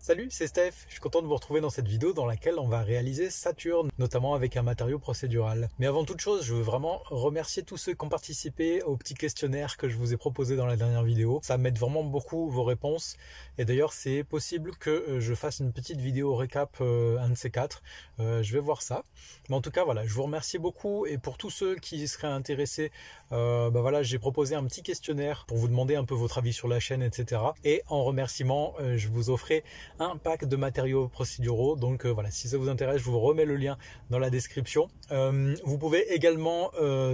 Salut, c'est Steph. Je suis content de vous retrouver dans cette vidéo dans laquelle on va réaliser Saturne, notamment avec un matériau procédural. Mais avant toute chose, je veux vraiment remercier tous ceux qui ont participé au petit questionnaire que je vous ai proposé dans la dernière vidéo. Ça m'aide vraiment beaucoup vos réponses. Et d'ailleurs, c'est possible que je fasse une petite vidéo récap, un de ces quatre. Je vais voir ça. Mais en tout cas, voilà, je vous remercie beaucoup. Et pour tous ceux qui seraient intéressés, voilà, j'ai proposé un petit questionnaire pour vous demander un peu votre avis sur la chaîne, etc. Et en remerciement, je vous offrais un pack de matériaux procéduraux. Donc voilà, si ça vous intéresse, je vous remets le lien dans la description. Vous pouvez également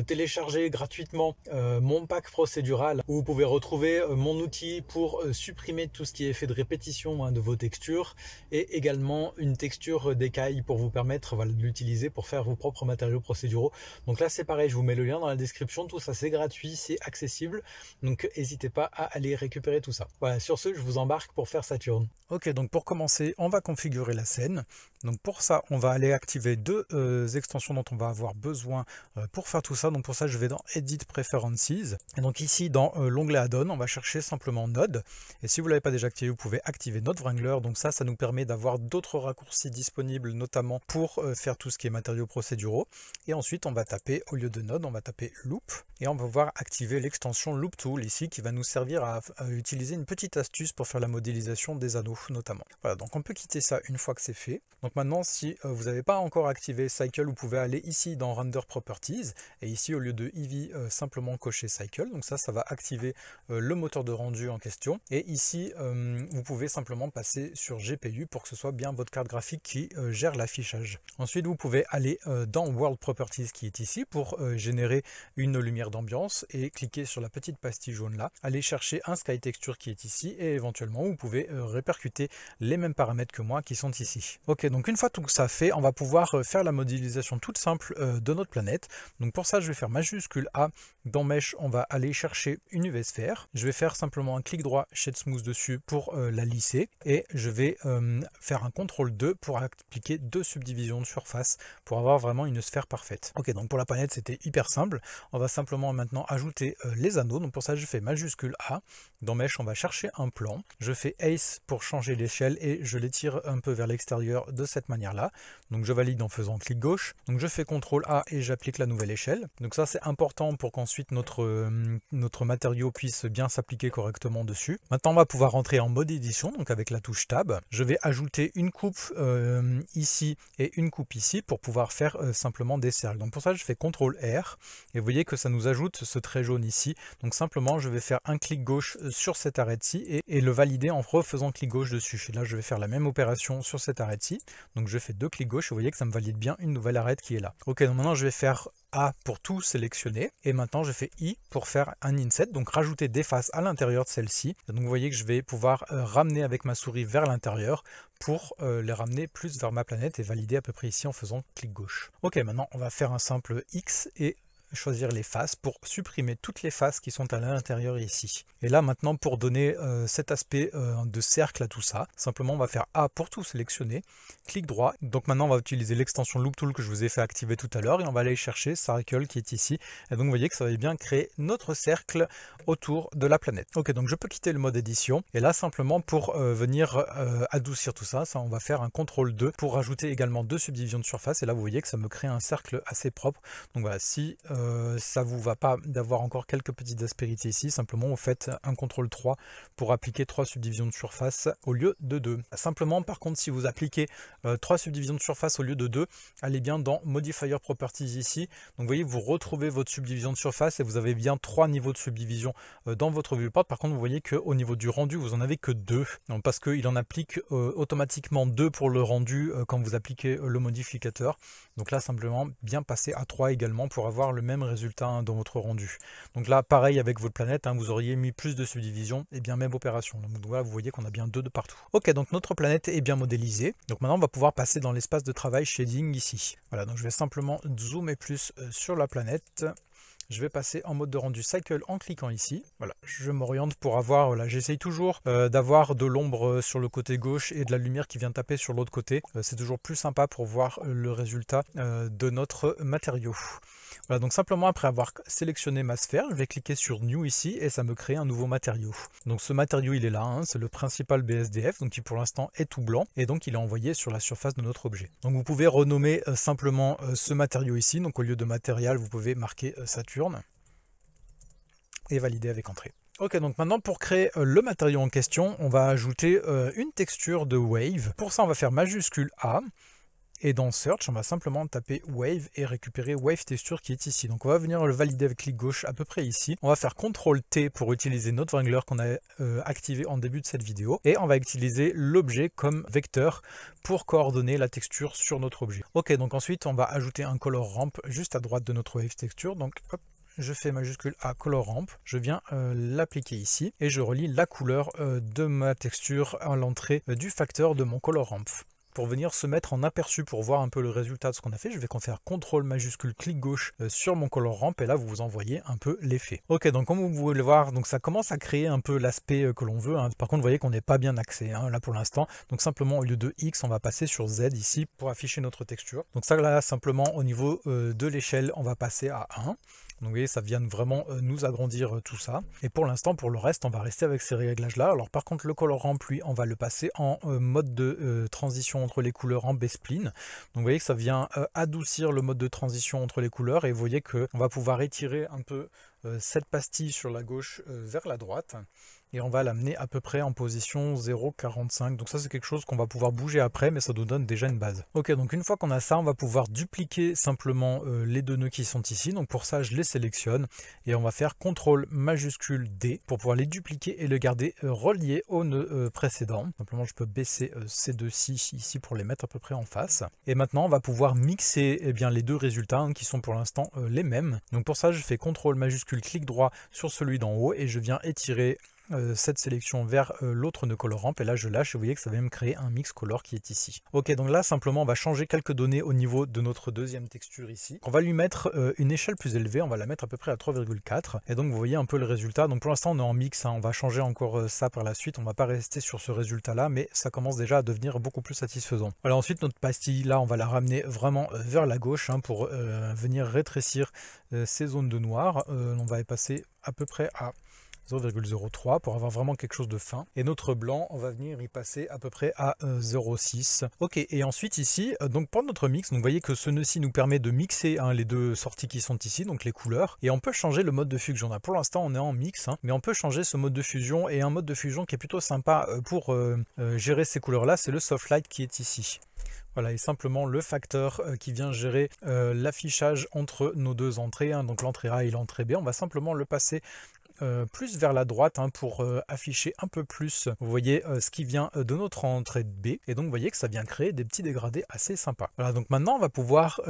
télécharger gratuitement mon pack procédural où vous pouvez retrouver mon outil pour supprimer tout ce qui est effet de répétition de vos textures et également une texture d'écaille pour vous permettre de l'utiliser pour faire vos propres matériaux procéduraux. Donc là c'est pareil, je vous mets le lien dans la description. Tout ça c'est gratuit, c'est accessible, donc n'hésitez pas à aller récupérer tout ça. Voilà, sur ce je vous embarque pour faire Saturne. Ok, donc pour commencer, on va configurer la scène. Donc pour ça, on va aller activer deux extensions dont on va avoir besoin pour faire tout ça. Donc pour ça, je vais dans Edit Preferences. Et donc ici, dans l'onglet Add-on, on va chercher simplement Node. Et si vous ne l'avez pas déjà activé, vous pouvez activer Node Wrangler. Donc ça nous permet d'avoir d'autres raccourcis disponibles, notamment pour faire tout ce qui est matériaux procéduraux. Et ensuite, on va taper, au lieu de Node, on va taper Loop. Et on va pouvoir activer l'extension Loop Tool ici, qui va nous servir à utiliser une petite astuce pour faire la modélisation des anneaux notamment. Voilà, donc on peut quitter ça une fois que c'est fait. Donc maintenant, si vous n'avez pas encore activé Cycle, vous pouvez aller ici dans Render Properties et ici au lieu de Eevee, simplement cocher Cycle. Donc ça va activer le moteur de rendu en question. Et ici, vous pouvez simplement passer sur GPU pour que ce soit bien votre carte graphique qui gère l'affichage. Ensuite, vous pouvez aller dans World Properties qui est ici pour générer une lumière d'ambiance et cliquer sur la petite pastille jaune là. Aller chercher un Sky Texture qui est ici et éventuellement vous pouvez répercuter les mêmes paramètres que moi qui sont ici. Ok, donc une fois tout ça fait, on va pouvoir faire la modélisation toute simple de notre planète. Donc pour ça, je vais faire majuscule A. Dans Mesh, on va aller chercher une UV sphère. Je vais faire simplement un clic droit Shade Smooth dessus pour la lisser. Et je vais faire un CTRL 2 pour appliquer deux subdivisions de surface pour avoir vraiment une sphère parfaite. Ok, donc pour la planète, c'était hyper simple. On va simplement maintenant ajouter les anneaux. Donc pour ça, je fais majuscule A. Dans Mesh, on va chercher un plan. Je fais Ace pour changer l'échelle et je l'étire un peu vers l'extérieur de cette manière là. Donc je valide en faisant clic gauche. Donc je fais CTRL A et j'applique la nouvelle échelle. Donc ça c'est important pour qu'ensuite notre matériau puisse bien s'appliquer correctement dessus. Maintenant on va pouvoir rentrer en mode édition, donc avec la touche Tab. Je vais ajouter une coupe ici et une coupe ici pour pouvoir faire simplement des cercles. Donc pour ça je fais CTRL R et vous voyez que ça nous ajoute ce trait jaune ici. Donc simplement je vais faire un clic gauche sur cet arrêt-ci et le valider en refaisant clic gauche dessus. Et là je vais faire la même opération sur cet arrêt-ci. Donc je fais deux clics gauche et vous voyez que ça me valide bien une nouvelle arête qui est là. Ok, donc maintenant je vais faire A pour tout sélectionner et maintenant je fais I pour faire un inset, donc rajouter des faces à l'intérieur de celle-ci. Donc vous voyez que je vais pouvoir ramener avec ma souris vers l'intérieur pour les ramener plus vers ma planète et valider à peu près ici en faisant clic gauche. Ok, maintenant on va faire un simple X et choisir les faces pour supprimer toutes les faces qui sont à l'intérieur ici. Et là maintenant pour donner cet aspect de cercle à tout ça, simplement on va faire A pour tout sélectionner, clic droit. Donc maintenant on va utiliser l'extension Loop Tool que je vous ai fait activer tout à l'heure et on va aller chercher Circle qui est ici. Et donc vous voyez que ça va bien créer notre cercle autour de la planète. Ok, donc je peux quitter le mode édition et là simplement pour venir adoucir tout ça, on va faire un CTRL 2 pour rajouter également deux subdivisions de surface et là vous voyez que ça me crée un cercle assez propre. Donc voilà, si ça vous va pas d'avoir encore quelques petites aspérités ici, simplement vous faites un CTRL 3 pour appliquer 3 subdivisions de surface au lieu de 2. Simplement par contre si vous appliquez 3 subdivisions de surface au lieu de 2, allez bien dans Modifier Properties ici. Donc vous voyez, vous retrouvez votre subdivision de surface et vous avez bien 3 niveaux de subdivision dans votre viewport. Par contre vous voyez qu'au niveau du rendu vous en avez que 2, donc, parce qu'il en applique automatiquement 2 pour le rendu quand vous appliquez le modificateur. Donc là simplement bien passer à 3 également pour avoir le même résultat dans votre rendu. Donc là pareil avec votre planète, vous auriez mis plus de subdivisions et bien même opération. Donc voilà, vous voyez qu'on a bien 2 de partout. Ok, donc notre planète est bien modélisée. Donc maintenant on va pouvoir passer dans l'espace de travail shading ici. Voilà, donc je vais simplement zoomer plus sur la planète. je vais passer en mode de rendu cycle en cliquant ici. Voilà, je m'oriente pour avoir, voilà, j'essaye toujours d'avoir de l'ombre sur le côté gauche et de la lumière qui vient taper sur l'autre côté. C'est toujours plus sympa pour voir le résultat de notre matériau. Voilà, donc simplement après avoir sélectionné ma sphère, je vais cliquer sur New ici et ça me crée un nouveau matériau. Donc ce matériau il est là, hein, c'est le principal BSDF, donc qui pour l'instant est tout blanc et donc il est envoyé sur la surface de notre objet. Donc vous pouvez renommer simplement ce matériau ici, donc au lieu de matériel vous pouvez marquer Saturne et valider avec entrée. Ok, donc maintenant pour créer le matériau en question, on va ajouter une texture de Wave. Pour ça on va faire majuscule A. Et dans Search, on va simplement taper Wave et récupérer Wave Texture qui est ici. Donc on va venir le valider avec clic gauche à peu près ici. On va faire CTRL T pour utiliser notre wrangler qu'on a activé en début de cette vidéo. Et on va utiliser l'objet comme vecteur pour coordonner la texture sur notre objet. Ok, donc ensuite on va ajouter un color ramp juste à droite de notre Wave Texture. Donc hop, je fais majuscule A color ramp, je viens l'appliquer ici et je relie la couleur de ma texture à l'entrée du facteur de mon color ramp. Pour venir se mettre en aperçu pour voir un peu le résultat de ce qu'on a fait, je vais faire CTRL majuscule clic gauche sur mon color ramp et là vous vous envoyez un peu l'effet. Ok, donc comme vous pouvez le voir, donc ça commence à créer un peu l'aspect que l'on veut, hein. Par contre vous voyez qu'on n'est pas bien axé là pour l'instant, donc simplement au lieu de X on va passer sur Z ici pour afficher notre texture. Donc ça là simplement au niveau de l'échelle on va passer à 1. Donc vous voyez, ça vient vraiment nous agrandir tout ça. Et pour l'instant, pour le reste, on va rester avec ces réglages-là. Alors par contre, le color ramp, lui, on va le passer en mode de transition entre les couleurs en B-spline. Donc vous voyez que ça vient adoucir le mode de transition entre les couleurs. Et vous voyez qu'on va pouvoir étirer un peu cette pastille sur la gauche vers la droite. Et on va l'amener à peu près en position 0,45. Donc ça c'est quelque chose qu'on va pouvoir bouger après, mais ça nous donne déjà une base. Ok, donc une fois qu'on a ça, on va pouvoir dupliquer simplement les deux nœuds qui sont ici. Donc pour ça, je les sélectionne et on va faire CTRL majuscule D pour pouvoir les dupliquer et les garder reliés au nœud précédent. Simplement, je peux baisser ces deux-ci ici pour les mettre à peu près en face. Et maintenant, on va pouvoir mixer les deux résultats qui sont pour l'instant les mêmes. Donc pour ça, je fais CTRL majuscule clic droit sur celui d'en haut et je viens étirer cette sélection vers l'autre nœud color ramp et là je lâche et vous voyez que ça va me créer un mix color qui est ici. Ok, donc là simplement on va changer quelques données au niveau de notre deuxième texture ici. On va lui mettre une échelle plus élevée, on va la mettre à peu près à 3,4 et donc vous voyez un peu le résultat. Donc pour l'instant on est en mix, hein. On va changer encore ça par la suite, on va pas rester sur ce résultat là, mais ça commence déjà à devenir beaucoup plus satisfaisant. Voilà, ensuite notre pastille là on va la ramener vraiment vers la gauche pour venir rétrécir ces zones de noir. On va y passer à peu près à 0,03 pour avoir vraiment quelque chose de fin. Et notre blanc, on va venir y passer à peu près à 0,6. Ok, et ensuite ici, donc pour notre mix, donc vous voyez que ce nœud-ci nous permet de mixer les deux sorties qui sont ici, donc les couleurs. Et on peut changer le mode de fusion. Là, pour l'instant, on est en mix, mais on peut changer ce mode de fusion. Et un mode de fusion qui est plutôt sympa pour gérer ces couleurs-là, c'est le soft light qui est ici. Voilà, et simplement le facteur qui vient gérer l'affichage entre nos deux entrées, donc l'entrée A et l'entrée B, on va simplement le passer plus vers la droite pour afficher un peu plus, vous voyez, ce qui vient de notre entrée B. Et donc vous voyez que ça vient créer des petits dégradés assez sympas. Voilà, donc maintenant on va pouvoir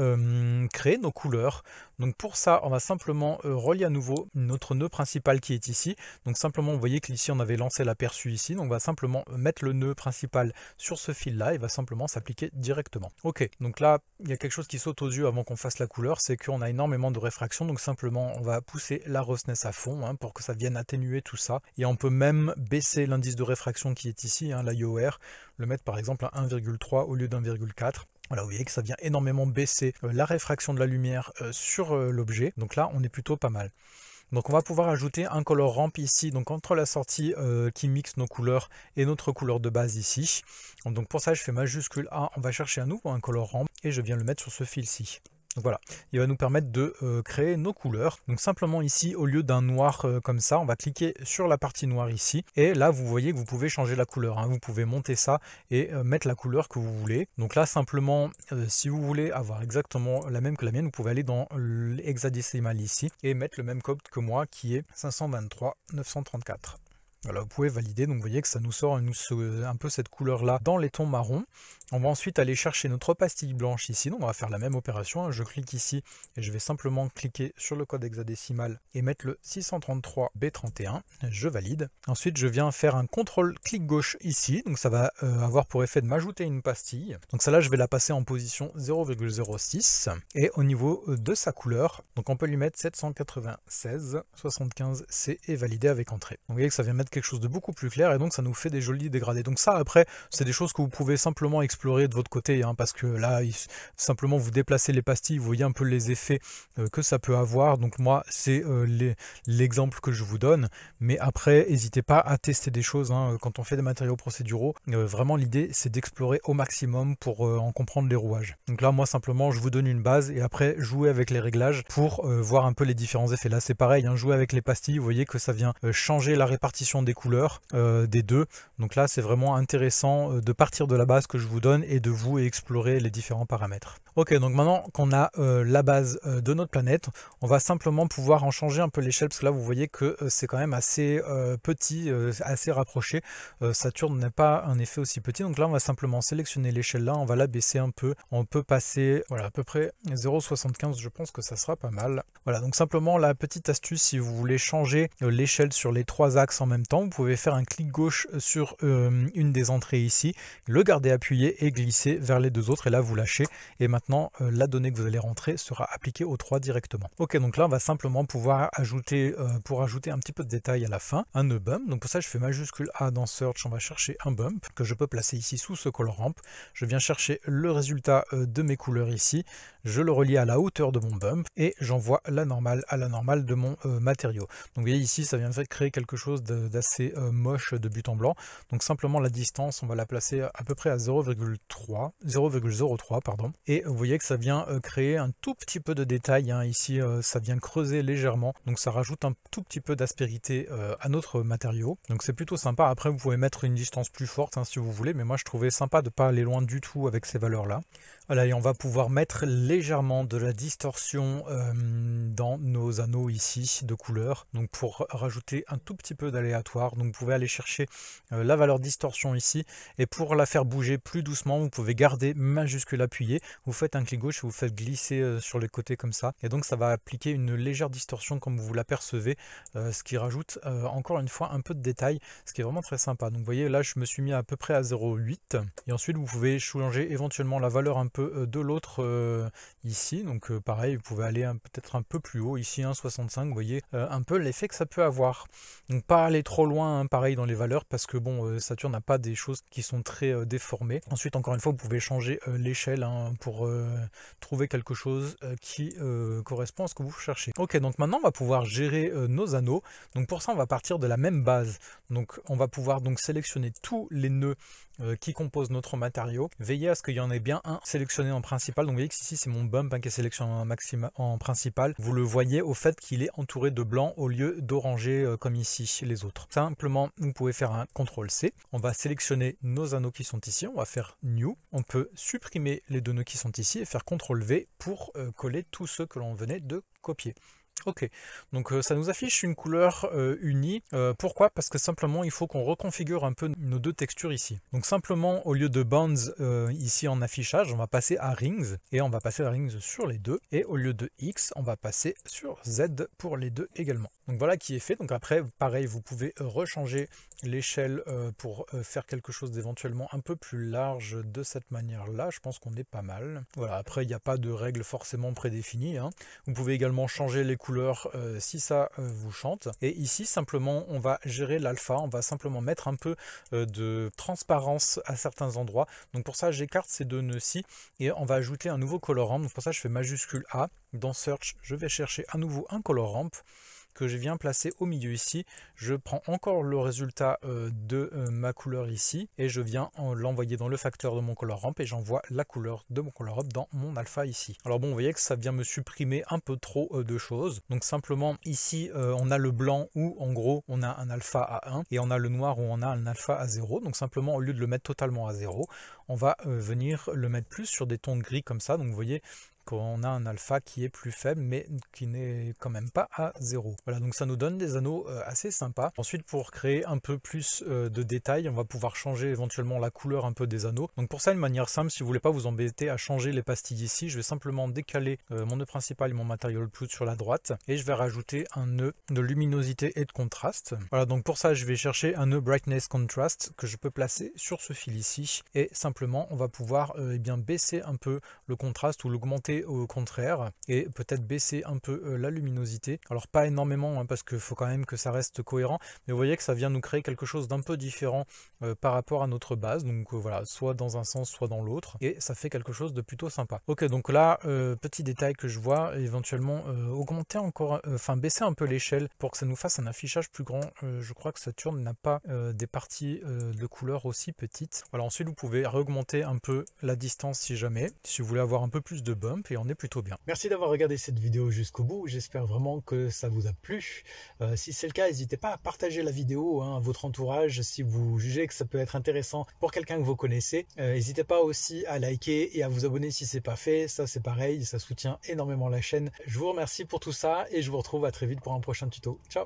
créer nos couleurs. Donc pour ça, on va simplement relier à nouveau notre nœud principal qui est ici. Donc simplement, vous voyez que ici on avait lancé l'aperçu ici. Donc on va simplement mettre le nœud principal sur ce fil là et va simplement s'appliquer directement. Ok, donc là il y a quelque chose qui saute aux yeux avant qu'on fasse la couleur, c'est qu'on a énormément de réfraction. Donc simplement on va pousser la roughness à fond pour que ça vienne atténuer tout ça. Et on peut même baisser l'indice de réfraction qui est ici, l'IOR, le mettre par exemple à 1,3 au lieu d'1,4. Voilà, vous voyez que ça vient énormément baisser la réfraction de la lumière sur l'objet. Donc là, on est plutôt pas mal. Donc on va pouvoir ajouter un color ramp ici, donc entre la sortie qui mixe nos couleurs et notre couleur de base ici. Donc pour ça, je fais majuscule A, on va chercher à nouveau un color ramp et je viens le mettre sur ce fil-ci. Donc voilà, il va nous permettre de créer nos couleurs. Donc simplement ici, au lieu d'un noir comme ça, on va cliquer sur la partie noire ici. Et là, vous voyez que vous pouvez changer la couleur. Vous pouvez monter ça et mettre la couleur que vous voulez. Donc là, simplement, si vous voulez avoir exactement la même que la mienne, vous pouvez aller dans l'hexadécimal ici et mettre le même code que moi qui est 523 934. Voilà, vous pouvez valider, donc vous voyez que ça nous sort un peu cette couleur là dans les tons marrons. On va ensuite aller chercher notre pastille blanche ici, donc on va faire la même opération, hein. Je clique ici et je vais simplement cliquer sur le code hexadécimal et mettre le 633B31, je valide. Ensuite je viens faire un contrôle clic gauche ici, donc ça va avoir pour effet de m'ajouter une pastille. Donc celle-là je vais la passer en position 0,06 et au niveau de sa couleur, donc on peut lui mettre 796,75C et valider avec entrée. Donc vous voyez que ça vient mettre quelque chose de beaucoup plus clair et donc ça nous fait des jolis dégradés. Donc ça après c'est des choses que vous pouvez simplement explorer de votre côté, hein, parce que là simplement vous déplacez les pastilles, vous voyez un peu les effets que ça peut avoir. Donc moi c'est l'exemple que je vous donne, mais après n'hésitez pas à tester des choses, hein, quand on fait des matériaux procéduraux. Vraiment l'idée c'est d'explorer au maximum pour en comprendre les rouages. Donc là moi simplement je vous donne une base et après jouer avec les réglages pour voir un peu les différents effets. Là c'est pareil, hein, jouer avec les pastilles, vous voyez que ça vient changer la répartition des couleurs des deux. Donc là c'est vraiment intéressant de partir de la base que je vous donne et de vous explorer les différents paramètres. Ok, donc maintenant qu'on a la base de notre planète, on va simplement pouvoir en changer un peu l'échelle, parce que là vous voyez que c'est quand même assez petit, assez rapproché. Saturne n'a pas un effet aussi petit, donc là on va simplement sélectionner l'échelle là, on va la baisser un peu, on peut passer voilà, à peu près 0,75, je pense que ça sera pas mal. Voilà, donc simplement la petite astuce, si vous voulez changer l'échelle sur les trois axes en même temps, vous pouvez faire un clic gauche sur une des entrées ici, le garder appuyé et glisser vers les deux autres, et là vous lâchez, et maintenant la donnée que vous allez rentrer sera appliquée aux trois directement. Ok, donc là on va simplement pouvoir ajouter, pour ajouter un petit peu de détail à la fin, un nœud bump. Donc pour ça je fais majuscule A dans Search, on va chercher un bump que je peux placer ici sous ce color ramp. Je viens chercher le résultat de mes couleurs ici, je le relie à la hauteur de mon bump et j'envoie la normale à la normale de mon matériau. Donc vous voyez ici ça vient de créer quelque chose d'assez moche de but en blanc. Donc simplement la distance on va la placer à peu près à 0,03 pardon, et vous voyez que ça vient créer un tout petit peu de détail, hein. Ici ça vient creuser légèrement, donc ça rajoute un tout petit peu d'aspérité à notre matériau, donc c'est plutôt sympa. Après vous pouvez mettre une distance plus forte, hein, si vous voulez, mais moi je trouvais sympa de ne pas aller loin du tout avec ces valeurs là. Voilà, et on va pouvoir mettre légèrement de la distorsion dans nos anneaux ici de couleur, donc pour rajouter un tout petit peu d'aléatoire. Donc vous pouvez aller chercher la valeur distorsion ici, et pour la faire bouger plus doucement vous pouvez garder majuscule appuyé, vous faites un clic gauche et vous faites glisser sur les côtés comme ça, et donc ça va appliquer une légère distorsion comme vous l'apercevez, ce qui rajoute encore une fois un peu de détail, ce qui est vraiment très sympa. Donc vous voyez là je me suis mis à peu près à 0,8, et ensuite vous pouvez changer éventuellement la valeur un peu de l'autre ici, donc pareil vous pouvez aller peut-être un peu plus haut ici, 1,65, vous voyez un peu l'effet que ça peut avoir. Donc pas aller trop loin, hein, pareil dans les valeurs, parce que bon Saturne n'a pas des choses qui sont très déformées. Ensuite encore une fois vous pouvez changer l'échelle, hein, pour trouver quelque chose qui correspond à ce que vous cherchez. Ok, donc maintenant on va pouvoir gérer nos anneaux. Donc pour ça on va partir de la même base, donc on va pouvoir donc sélectionner tous les nœuds qui composent notre matériau. Veillez à ce qu'il y en ait bien un sélectionné en principal. Donc vous voyez que ici c'est mon bump, hein, qui est sélectionné en principal. Vous le voyez au fait qu'il est entouré de blanc au lieu d'orangé comme ici les autres. Simplement vous pouvez faire un CTRL C, on va sélectionner nos anneaux qui sont ici, on va faire New, on peut supprimer les deux nœuds qui sont ici et faire CTRL V pour coller tous ceux que l'on venait de copier. Ok, donc ça nous affiche une couleur unie. Pourquoi? Parce que simplement il faut qu'on reconfigure un peu nos deux textures ici. Donc simplement au lieu de bands ici en affichage, on va passer à rings, et on va passer à rings sur les deux, et au lieu de X on va passer sur Z pour les deux également. Donc voilà qui est fait. Donc après pareil vous pouvez rechanger l'échelle pour faire quelque chose d'éventuellement un peu plus large de cette manière là. Je pense qu'on est pas mal. Voilà, après il n'y a pas de règles forcément prédéfinies, hein. Vous pouvez également changer les couleurs si ça vous chante, et ici simplement on va gérer l'alpha, on va simplement mettre un peu de transparence à certains endroits. Donc pour ça j'écarte ces deux nœuds-ci et on va ajouter un nouveau colorant. Donc pour ça je fais majuscule A, dans Search je vais chercher à nouveau un color ramp que je viens placer au milieu ici. Je prends encore le résultat de ma couleur ici et je viens l'envoyer dans le facteur de mon color ramp, et j'envoie la couleur de mon color ramp dans mon alpha ici. Alors bon, vous voyez que ça vient me supprimer un peu trop de choses. Donc simplement ici on a le blanc où en gros on a un alpha à 1 et on a le noir où on a un alpha à 0. Donc simplement au lieu de le mettre totalement à 0, on va venir le mettre plus sur des tons de gris comme ça. Donc vous voyez qu'on a un alpha qui est plus faible, mais qui n'est quand même pas à 0. Voilà, donc ça nous donne des anneaux assez sympas. Ensuite, pour créer un peu plus de détails, on va pouvoir changer éventuellement la couleur un peu des anneaux. Donc pour ça, une manière simple, si vous voulez pas vous embêter à changer les pastilles ici, je vais simplement décaler mon nœud principal et mon material plot sur la droite, et je vais rajouter un nœud de luminosité et de contraste. Voilà, donc pour ça, je vais chercher un nœud brightness contrast que je peux placer sur ce fil ici, et simplement on va pouvoir eh bien baisser un peu le contraste ou l'augmenter au contraire, et peut-être baisser un peu la luminosité. Alors pas énormément hein, parce qu'il faut quand même que ça reste cohérent, mais vous voyez que ça vient nous créer quelque chose d'un peu différent par rapport à notre base. Donc voilà, soit dans un sens, soit dans l'autre, et ça fait quelque chose de plutôt sympa. Ok, donc là, petit détail que je vois, éventuellement augmenter encore, enfin baisser un peu l'échelle pour que ça nous fasse un affichage plus grand. Je crois que Saturne n'a pas des parties de couleurs aussi petites. Voilà, ensuite vous pouvez réaugmenter un peu la distance si jamais, si vous voulez avoir un peu plus de bump, et on est plutôt bien. Merci d'avoir regardé cette vidéo jusqu'au bout, j'espère vraiment que ça vous a plu. Si c'est le cas, n'hésitez pas à partager la vidéo à votre entourage si vous jugez que ça peut être intéressant pour quelqu'un que vous connaissez. N'hésitez pas aussi à liker et à vous abonner si c'est pas fait, ça c'est pareil, ça soutient énormément la chaîne. Je vous remercie pour tout ça et je vous retrouve à très vite pour un prochain tuto. Ciao!